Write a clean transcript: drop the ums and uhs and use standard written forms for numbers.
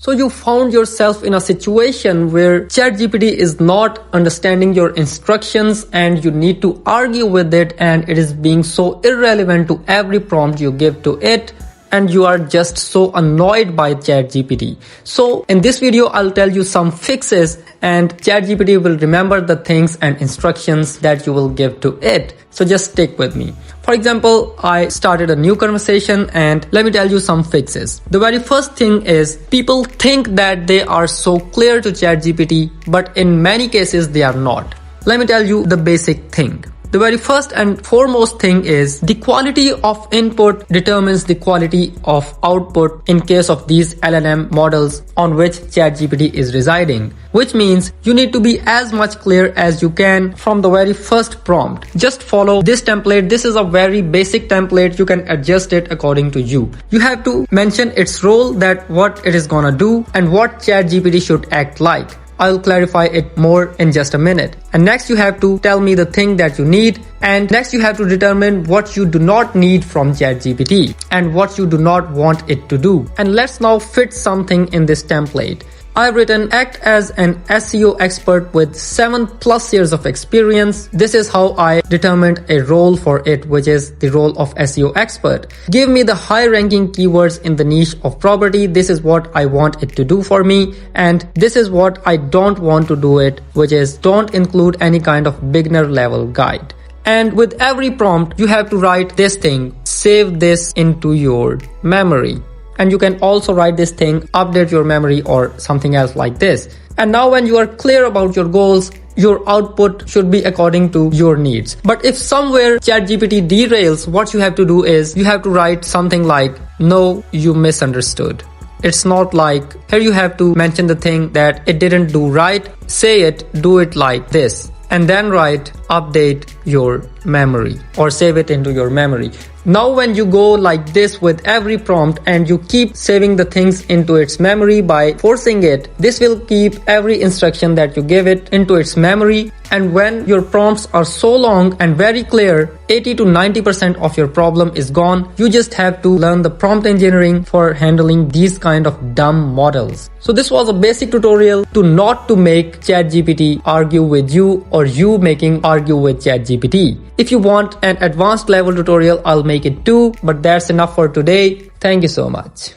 So you found yourself in a situation where ChatGPT is not understanding your instructions and you need to argue with it, and it is being so irrelevant to every prompt you give to it, and you are just so annoyed by ChatGPT. So in this video, I'll tell you some fixes, and ChatGPT will remember the things and instructions that you will give to it. So just stick with me. For example, I started a new conversation and let me tell you some fixes. The very first thing is people think that they are so clear to ChatGPT, but in many cases they are not. Let me tell you the basic thing. The very first and foremost thing is the quality of input determines the quality of output in case of these LLM models on which ChatGPT is residing, which means you need to be as much clear as you can from the very first prompt. Just follow this template. This is a very basic template. You can adjust it according to you. You have to mention its role, that what it is gonna do and what ChatGPT should act like. I'll clarify it more in just a minute. And next you have to tell me the thing that you need, and next you have to determine what you do not need from ChatGPT and what you do not want it to do. And let's now fit something in this template. I've written act as an SEO expert with 7+ years of experience. This is how I determined a role for it, which is the role of SEO expert. Give me the high ranking keywords in the niche of property. This is what I want it to do for me. And this is what I don't want to do it, which is don't include any kind of beginner level guide. And with every prompt, you have to write this thing, save this into your memory. And you can also write this thing, update your memory or something else like this. And now when you are clear about your goals, your output should be according to your needs. But if somewhere ChatGPT derails, what you have to do is you have to write something like, no, you misunderstood. It's not like, here you have to mention the thing that it didn't do right, say it, do it like this. And then write update your memory or save it into your memory. Now when you go like this with every prompt and you keep saving the things into its memory by forcing it, this will keep every instruction that you give it into its memory. And when your prompts are so long and very clear, 80 to 90% of your problem is gone. You just have to learn the prompt engineering for handling these kind of dumb models. So this was a basic tutorial to not to make ChatGPT argue with you or you making argue with ChatGPT. If you want an advanced level tutorial, I'll make it too, but that's enough for today. Thank you so much.